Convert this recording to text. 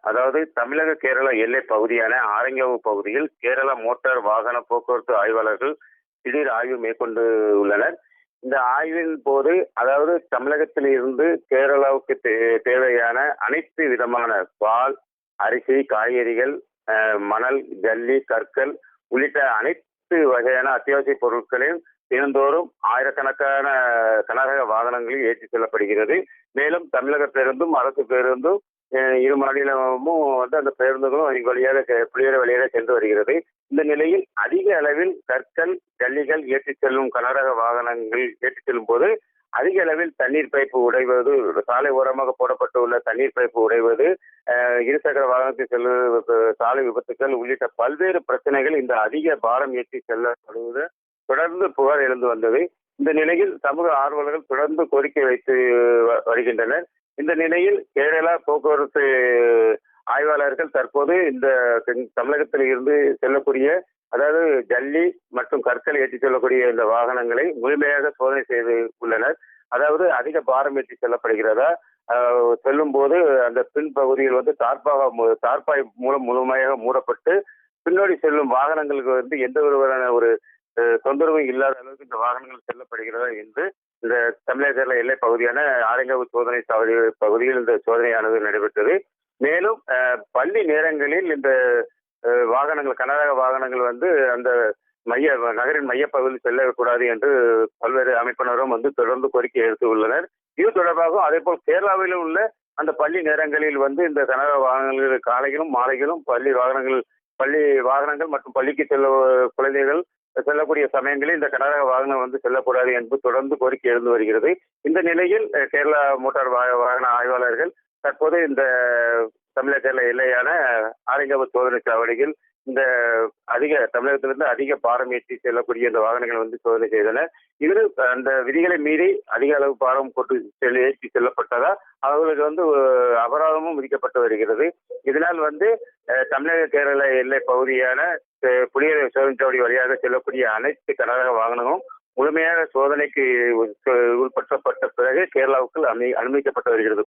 அதாவது தமிழக கேரள எல்லை பகுதியான ஆரங்காவு பகுதியில் கேரள மோட்டார் வாகன போக்குவரத்து ஆய்வாளர்கள் திடீர் ஆய்வு மேற்கொண்டு உள்ளனர். இந்த ஆய்வின் போது அதாவது தமிழகத்தில் இருந்து கேரளாவுக்கு தேவையான அனைத்து விதமான பால், அரிசி, காய்கறிகள், மணல், ஜல்லி, கற்கள் உள்ளிட்ட அனைத்து வகையான அத்தியாவசிய பொருட்களையும் தினந்தோறும் ஆயிரக்கணக்கான கனரக வாகனங்களில் ஏற்றி செல்லப்படுகிறது. மேலும் தமிழக பேருந்தும் அரசு பேருந்தும் இரு மாநிலமும் அந்த பேருந்துகளும் புலியரை வழியாக சென்று வருகிறது. இந்த நிலையில் அதிக அளவில் கற்கள், ஜல்லிகள் ஏற்றிச் செல்லும் கனரக வாகனங்கள் ஏற்றிச் செல்லும் போது அதிக அளவில் தண்ணீர் பைப்பு உடைவது, சாலை ஓரமாக போடப்பட்டுள்ள தண்ணீர் பைப்பு உடைவது, இருசக்கர வாகனத்தில் செல்வது, சாலை விபத்துக்கள் உள்ளிட்ட பல்வேறு பிரச்சனைகள் இந்த அதிக பாரம் ஏற்றி செல்லப்படுவது தொடர்ந்து புகார் எழுந்து வந்தது. இந்த நிலையில் சமூக ஆர்வலர்கள் தொடர்ந்து கோரிக்கை வைத்து வருகின்றனர். இந்த நிலையில் கேரளா போக்குவரத்து ஆய்வாளர்கள் தற்போது இந்த தமிழகத்தில் இருந்து செல்லக்கூடிய அதாவது ஜல்லி மற்றும் கற்கள் ஏற்றி செல்லக்கூடிய இந்த வாகனங்களை முழுமையாக சோதனை செய்து உள்ளனர். அதாவது அதிக பாரம் ஏற்றி செல்லப்படுகிறதா, செல்லும் போது அந்த பின்பகுதியில் தார்பாய் மூலம் முழுமையாக மூடப்பட்டு பின்னோடி செல்லும் வாகனங்களுக்கு எந்த ஒரு தொந்தரவும் இல்லாத அளவுக்கு இந்த வாகனங்கள் செல்லப்படுகிறதா என்று இந்த தமிழக கேரள எல்லை பகுதியான ஆரங்காவு சோதனை சாவடி பகுதியில் இந்த சோதனையானது நடைபெற்றது. மேலும் பள்ளி நேரங்களில் இந்த வாகனங்கள் கனரக வாகனங்கள் அந்த நகரின் மையப்பகுதியில் செல்லக்கூடாது என்று பல்வேறு அமைப்பினரும் தொடர்ந்து கோரிக்கை எடுத்து உள்ளனர். இது தொடர்பாகவும் அதே போல் கேரளாவிலும் உள்ள அந்த பள்ளி நேரங்களில் இந்த கனரக வாகனங்கள் காலையிலும் மாலையிலும் பள்ளி வாகனங்கள் மற்றும் பள்ளிக்கு குழந்தைகள் செல்லக்கூடிய சமயங்களில் இந்த கனரக வாகனம் செல்லக்கூடாது என்று தொடர்ந்து கோரிக்கை எழுந்து வருகிறது. இந்த நிலையில் கேரளா மோட்டார் வாகன ஆய்வாளர்கள் தற்போது இந்த தமிழக கேரள எல்லையான ஆரங்காவு சோதனை சாவடியில் இந்த தமிழகத்திலிருந்து அதிக பாரம் ஏற்றி செல்லக்கூடிய இந்த வாகனங்கள் சோதனை செய்தனர். இது அந்த விதிகளை மீறி அதிக அளவு பாரம் போட்டு ஏற்றி செல்லப்பட்டதா அவர்களுக்கு அபராதமும் விதிக்கப்பட்டு வருகிறது. இதனால் தமிழக கேரள எல்லை பகுதியான புலியரை சோதனை சாவடி வழியாக செல்லக்கூடிய அனைத்து கனரக வாகனங்களும் முழுமையாக சோதனைக்கு உட்படுத்தப்பட்ட பிறகு கேரளாவுக்கு அனுமதிக்கப்பட்டு வருகிறது.